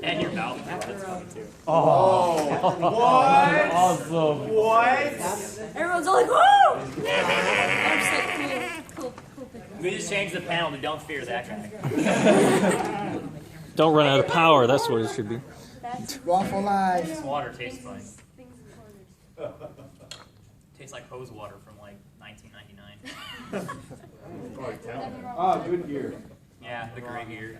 And your mouth. That's funny too. Oh, what? Awesome. What? Everyone's all like, whoa! I'm just like, cool picture. We just changed the panel to don't fear that guy. Don't run out of power. That's what it should be. Waffle lies. This water tastes funny. Tastes like hose water from like 1999. Oh, good gear. Yeah, the gray gear.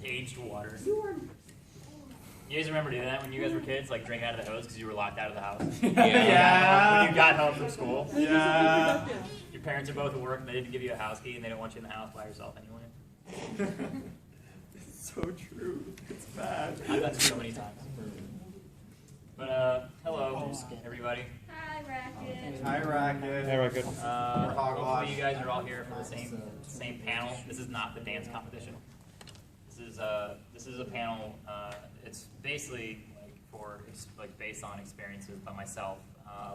Aged water. You guys remember doing that when you guys were kids? Like drinking out of the hose because you were locked out of the house? Yeah. When you got home from school? Yeah. Your parents are both at work and they didn't give you a house key and they don't want you in the house by yourself anyway. It's so true. It's bad. I've done it so many times. But, hello, everybody. Hi, Racket. Hi, Racket. Hey, Racket. Hopefully you guys are all here for the same panel. This is not the dance competition. This is a panel. It's basically based on experiences by myself.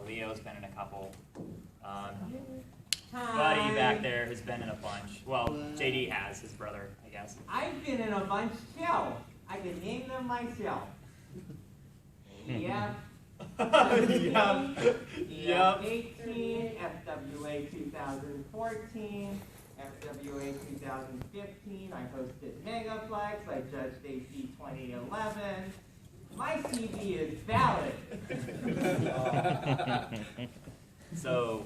Leo's been in a couple. Buddy back there has been in a bunch. Well, JD has, his brother, I guess. I've been in a bunch too. I can name them myself. Yep. Yep. 18, FWA 2014, FWA 2015. I hosted Megaplex. I judged AC 2011. My CV is valid. So,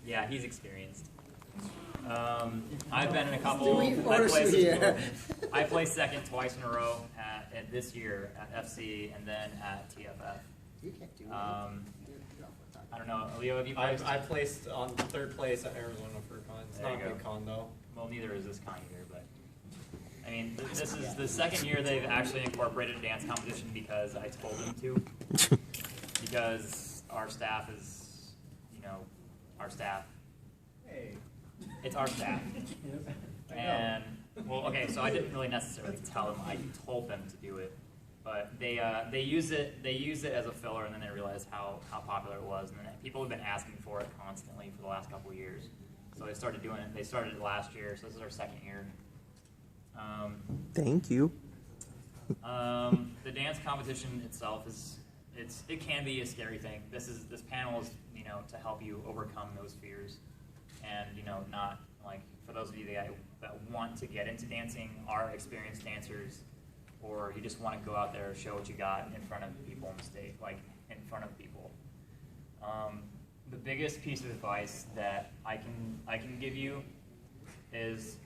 yeah, he's experienced. I've been in a couple. I placed second twice in a row at this year at FC and then at TFF. You can't do I don't know, Leo, have you placed? I placed on third place at Arizona for a con. It's There not you a go. big con though. Well, neither is this con either, but I mean, this is the second year they've actually incorporated a dance competition because I told them to. Because our staff is, our staff. Hey. It's our staff. And, well, okay, so I didn't really necessarily tell them. I told them to do it. But they use it as a filler, and then they realized how popular it was. And then people have been asking for it constantly for the last couple of years. So they started doing it. They started it last year, so this is our second year. Thank you. The dance competition itself it can be a scary thing. This panel is to help you overcome those fears, and not like for those of you that want to get into dancing, are experienced dancers, or you just want to go out there and show what you got in front of people in the state, like in front of people. The biggest piece of advice that I can give you is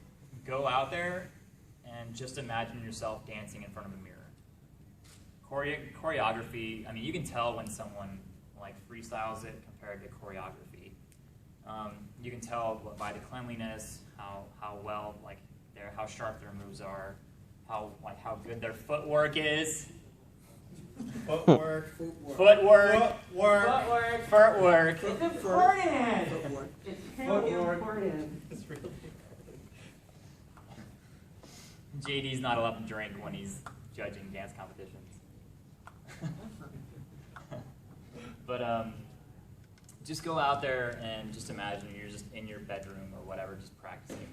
go out there and just imagine yourself dancing in front of a mirror. Choreography, I mean, you can tell when someone like freestyles it compared to choreography. You can tell by the cleanliness, how well how sharp their moves are, how good their footwork is. Footwork. Footwork. It's important. It's really important. It's really JD's not allowed to drink when he's judging dance competitions. But just go out there and just imagine you're just in your bedroom or whatever, just practicing.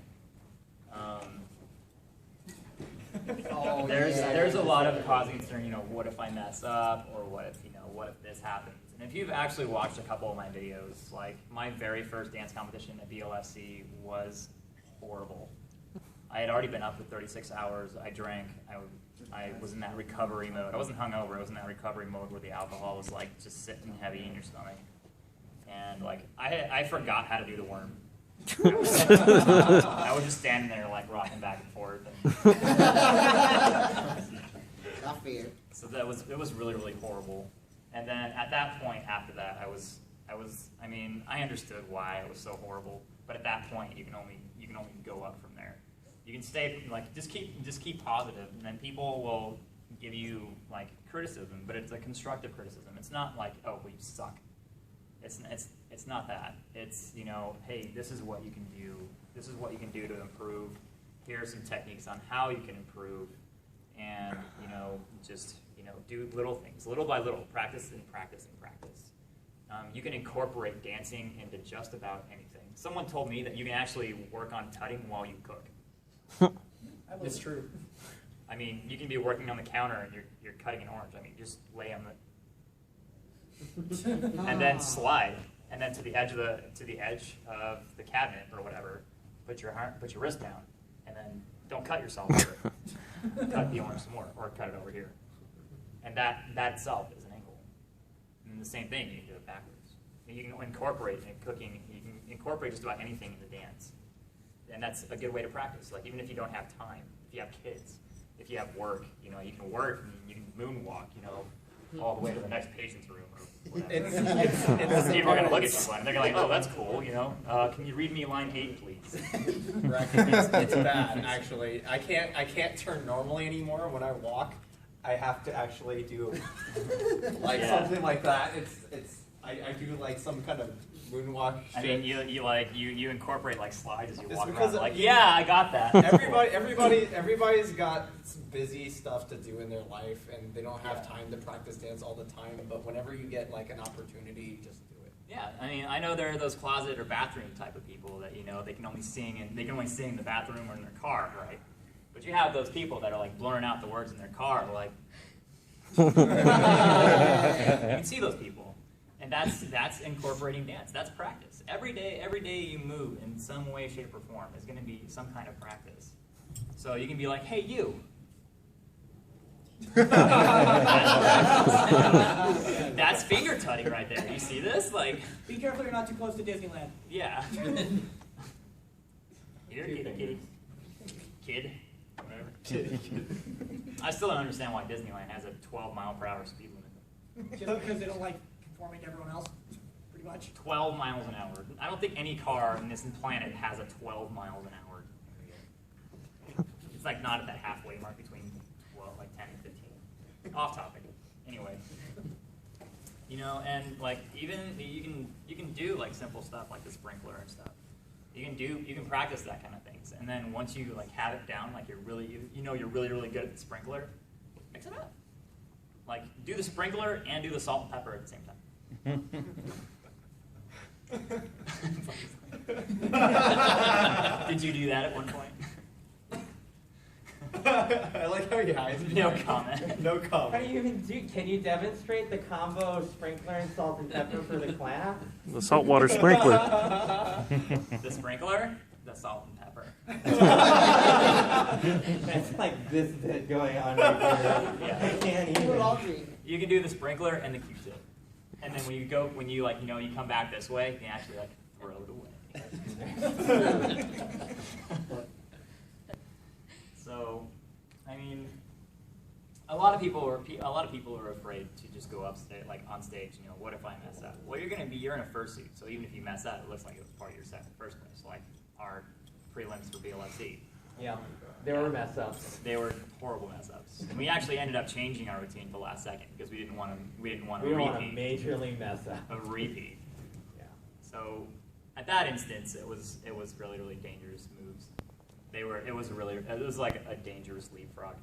There's a lot of causing concern. What if I mess up, or what if this happens? And if you've actually watched a couple of my videos, like my very first dance competition at BLFC was horrible. I had already been up for 36 hours. I drank. I was in that recovery mode. I wasn't hungover. I was in that recovery mode where the alcohol was like just sitting heavy in your stomach. And like I forgot how to do the worm. I was just standing there like rocking back and forth. Not fair. So it was really, really horrible. And then at that point, after that, I mean, I understood why it was so horrible. But at that point, you can only go up from there. You can stay just keep positive, and then people will give you like criticism, but it's a constructive criticism. It's not like, oh, well, you suck. It's not that. It's hey, this is what you can do. This is what you can do to improve. Here are some techniques on how you can improve, and just do little things, little by little, practice and practice and practice. You can incorporate dancing into just about anything. Someone told me that you can actually work on tutting while you cook. It's true. I mean, you can be working on the counter and you're cutting an orange. I mean, just lay on the, and then slide, and then to the edge of the cabinet or whatever. Put your wrist down, and then don't cut yourself. Cut the orange some more, or cut it over here. And that itself is an angle. And the same thing, you can do it backwards. And you can incorporate in cooking. You can incorporate just about anything in the dance. And that's a good way to practice. Like even if you don't have time, if you have kids, if you have work, you know, you can work and you can moonwalk, you know, all the way to the next patient's room or whatever. People are going to look at you and they're like, oh, that's cool, you know. Can you read me line 8, please? Right. It's bad, actually. I can't turn normally anymore when I walk. I have to actually do like something like that. I do like some kind of moonwalk shit. I mean, you incorporate like slides as you walk because around. Like, yeah, I got that. Everybody's got busy stuff to do in their life, and they don't have time to practice dance all the time. But whenever you get like an opportunity, just do it. Yeah, I mean, I know there are those closet or bathroom type of people that, you know, they can only sing in the bathroom or in their car, right? But you have those people that are like blurring out the words in their car, like. You can see those people. And that's incorporating dance. That's practice. Every day you move in some way, shape, or form is going to be some kind of practice. So you can be like, hey, you. That's finger tutting right there. You see this? Like, Be careful you're not too close to Disneyland. yeah. Here, kid. Whatever. I still don't understand why Disneyland has a 12-mile-per-hour speed limit. Just because they don't like conforming to everyone else, pretty much. 12 miles an hour. I don't think any car in this planet has a 12 miles an hour. It's like not at that halfway mark between, well, like 10 and 15. Off topic. Anyway. You know, and like even you can do like simple stuff like the sprinkler and stuff. You can practice that kind of things. And then once you like have it down, like you're really good at the sprinkler, mix it up. Like do the sprinkler and do the salt and pepper at the same time. Did you do that at one point? I like how you hide. No comment. No How comment. do you even do? Can you demonstrate the combo of sprinkler and salt and pepper for the class? The saltwater sprinkler. The sprinkler, the salt and pepper. That's like this bit going on right there. Yeah. I can't Do it all even. green. You can do the sprinkler and the Q-tip. And then when you like, you know, you come back this way, you can actually like throw it away. So, I mean, a lot of people are afraid to just go upstage, like on stage. You know, what if I mess up? Well, you're in a fursuit, so even if you mess up, it looks like it was part of your set in the first place. Like our prelims for BLFC. Yeah, there were mess ups. They were horrible mess ups. And we actually ended up changing our routine at the last second because we didn't want a We don't want to repeat. majorly mess up. A repeat. Yeah. So at that instance, it was really, really dangerous moves. It was like a dangerous leapfrog.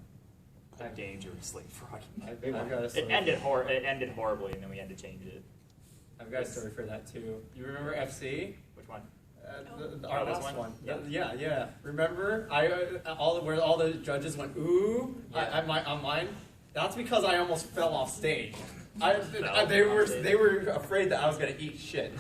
A dangerous leapfrog. I've got a It story. ended horribly, and then we had to change it. I've got a story for that too. You remember FC? Which one? Our this last one? one. Yeah. Remember? Where all the judges went ooh. Yeah. On mine. That's because I almost fell off stage. They were afraid that I was gonna eat shit.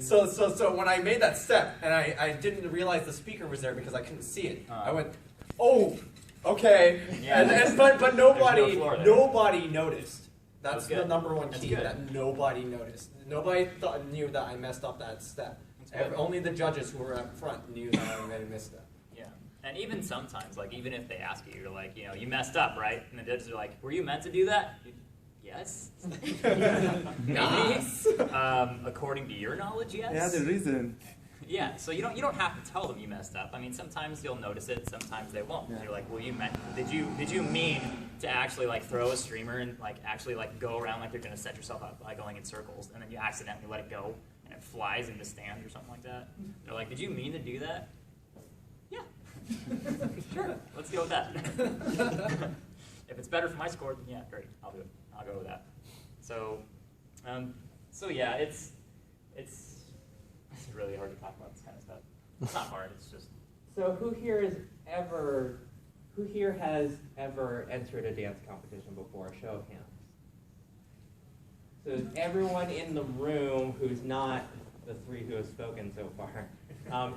So when I made that step and I didn't realize the speaker was there because I couldn't see it. I went, oh, okay. Yeah. But nobody There's no floor there. nobody noticed. That's the good. number one That's key. good. That nobody noticed. Nobody knew that I messed up that step. good. Only the judges who were up front knew that I made a misstep. Yeah. And even sometimes, like, even if they ask you, you're like, you know, you messed up, right? And the judges are like, were you meant to do that? Yes. Maybe. According to your knowledge, yes. Yeah, the reason. Yeah, so you don't have to tell them you messed up. I mean, sometimes you'll notice it, sometimes they won't. Yeah. You're like, well, did you mean to actually like throw a streamer and like actually like go around like you're gonna set yourself up by going in circles, and then you accidentally let it go and it flies into stand or something like that? They're like, did you mean to do that? Yeah. Sure. Let's go with that. If it's better for my score, then yeah, great. I'll do it. I'll go with that. So yeah, it's really hard to talk about this kind of stuff. It's not hard. It's just So who here is who here has ever entered a dance competition before? Show of hands. So everyone in the room who's not the three who have spoken so far,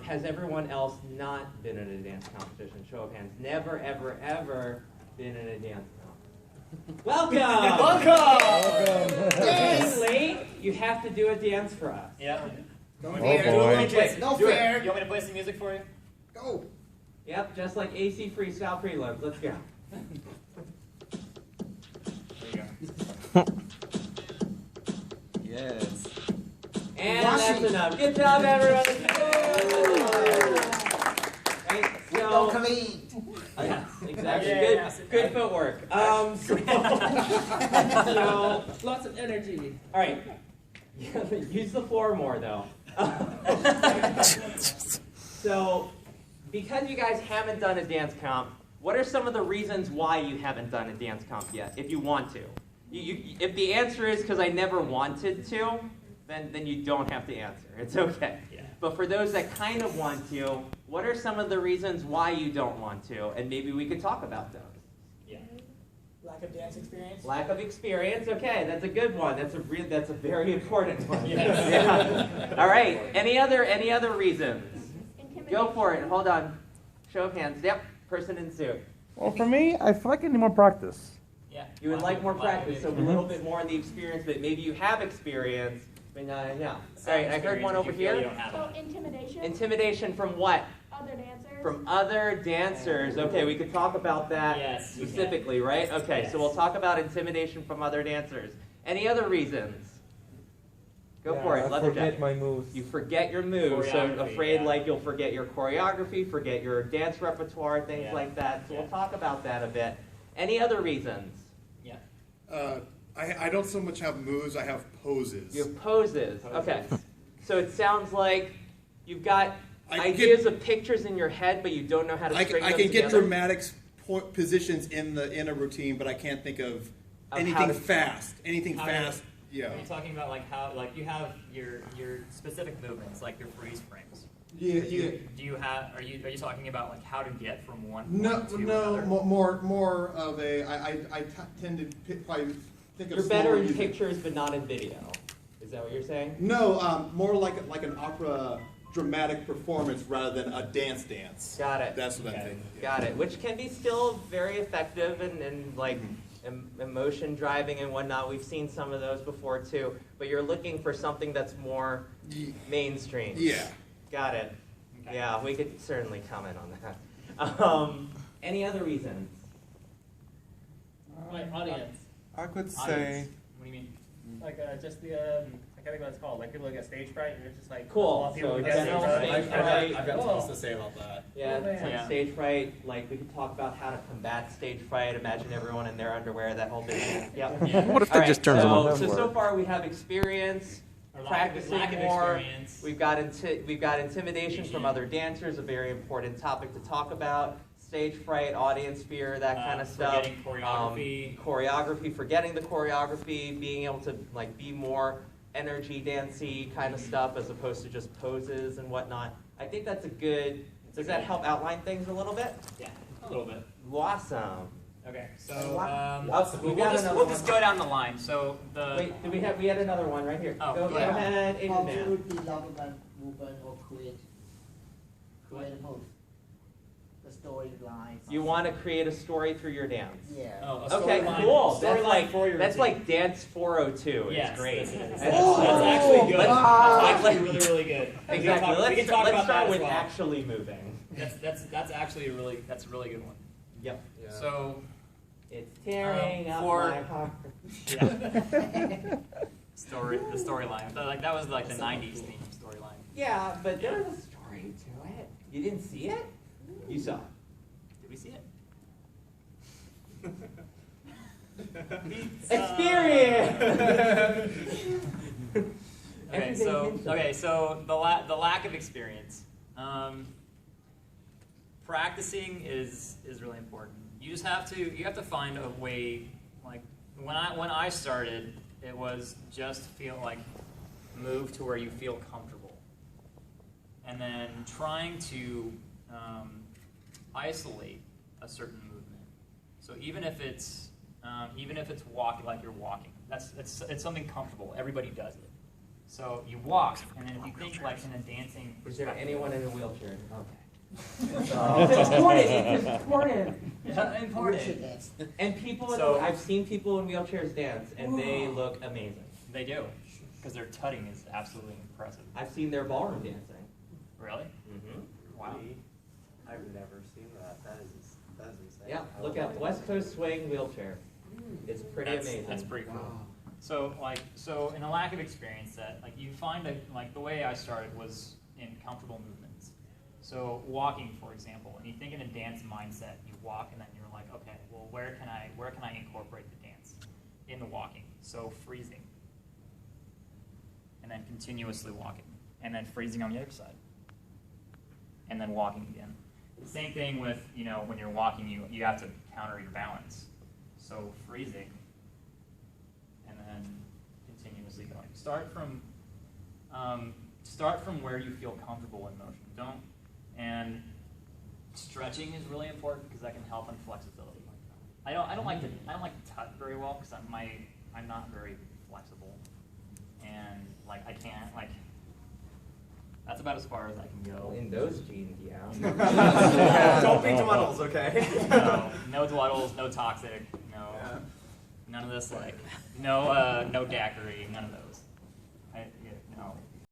has everyone else not been in a dance competition? Show of hands. Never, ever, ever been in a dance competition. Welcome! Welcome! Yes! Late, you have to do a dance for us. Yeah. No Do fair. it. No Do it. fair. You want me to play some music for you? Go. Yep, just like AC Freestyle Prelims. Let's go. There you go. Yes. And Washi. that's enough. Good job, everyone. Right, Don't so, clean. Yeah. exactly. Yeah. Good footwork. So Lots of energy. all right. Use the floor more, though. So, because you guys haven't done a dance comp, what are some of the reasons why you haven't done a dance comp yet, if you want to? If the answer is because I never wanted to, then you don't have to answer. It's okay. Yeah. But for those that kind of want to, what are some of the reasons why you don't want to? And maybe we could talk about those. Yeah. Lack of dance experience. Lack of experience. Okay, that's a good one. That's a very important one. Yes. Yeah. All right. Any other reasons? Go for it. Hold on. Show of hands. Yep. Person in suit. Well, for me, I feel like I need more practice. Yeah. You would like more practice, so a little bit more in the experience, but maybe you have experience, but not enough. All right. I heard one over You here. don't have So it. intimidation. Intimidation from what? Other dancers. From other dancers. Okay, we could talk about that Yes, we can. specifically, right? Okay, Yes. so we'll talk about intimidation from other dancers. Any other reasons? Go for it, I Leatherjack. forget my moves. You forget your moves, so Choreography, afraid yeah. like you'll forget your choreography, forget your dance repertoire, things Yeah. like that. So we'll Yeah. talk about that a bit. Any other reasons? Yeah. I don't so much have moves, I have poses. You have poses. Okay. So it sounds like you've got I ideas get- of pictures in your head, but you don't know how to string I them can get together. dramatic positions in a routine, but I can't think of Of anything how to- fast. Anything How fast. Yeah. Are you talking about like how you have your specific movements, like your freeze frames? Yeah. Do you have? Are you talking about like how to get from one No, point to no, another? more of a. I tend to probably think of. You're better slower in music. pictures, but not in video. Is that what you're saying? No, more like an opera dramatic performance rather than a dance. Got it. That's what I'm Okay. thinking. Got it. Which can be still very effective and like emotion driving and whatnot. We've seen some of those before too. But you're looking for something that's more mainstream. Yeah. Got it. Okay. Yeah, we could certainly comment on that. Any other reasons? Like audience. I could Audience. What do you mean? Like just the I can't think what it's called. Like people who get stage fright and it's just like Cool. a lot of people So who get general stage fright. stage fright. I've got Oh. tons to say about that. Yeah, Oh, man. it's like Yeah. stage fright. Like we could talk about how to combat stage fright. Imagine everyone in their underwear. That whole business. Yep. Yeah. What if All that just turns them so, off? so far we have experience, Or practicing lack of more. experience. We've got intimidation from other dancers, a very important topic to talk about. Stage fright, audience fear, that kind of stuff. Forgetting choreography. Choreography, forgetting the choreography, being able to like be more energy dancey kind of stuff as opposed to just poses and whatnot. I think that's a good. Does that help outline things a little bit? Yeah, a little bit. Awesome. Okay, so We we'll got just another we'll just one. go down the line. So the Wait, we had another one right here. Oh, go yeah. ahead, Asian How man. to develop movement or create a move. The storyline. You want to create a story through your dance. Yeah. oh, a Okay, storyline- cool. That's storyline like for your that's routine. like Dance 402. Yes, It's great. this is. That's- Oh, That's actually good. let's- That's actually really good. Exactly. We Let's can talk let's about start that with as well. actually moving. That's actually a really good one. Yep. Yeah. So It's tearing up for- my heart. yeah, the storyline. Like that was like the '90s theme storyline. Yeah, but there was a story to it. You didn't see it? You saw it. Did we see it? Experience. Okay, so the lack of experience. Practicing is really important. You just have to find a way. Like when I started, it was just feel like move to where you feel comfortable, and then trying to isolate a certain movement. So even if it's walking like you're walking, it's something comfortable. Everybody does it. So you walk, and then if you think like in a dancing. Is there anyone in a wheelchair? Okay. It's important. Yeah, important. Wheelchair dance. And people, So- I've seen people in wheelchairs dance, and they look amazing. They do, because their tutting is absolutely impressive. I've seen their ballroom dancing. Really? Mm-hmm. Wow. I've never seen that. That is insane. Yeah, look at West Coast Swing wheelchair. It's pretty amazing. That's pretty cool. So in a lack of experience, that like you find the way I started was in comfortable movements. So walking, for example, and you think in a dance mindset, you walk and then you're like, okay, well, where can I incorporate the dance in the walking? So freezing, and then continuously walking, and then freezing on the other side, and then walking again. The same thing with, when you're walking, you have to counter your balance. So freezing, and then continuously going. Start from where you feel comfortable in motion. And stretching is really important because that can help on flexibility. I don't like to tut very well because I'm not very flexible, and I can't that's about as far as I can go. In those jeans, yeah. Don't be dwaddles, okay? No dwaddles, no toxic, none of this no daiquiri, none of those.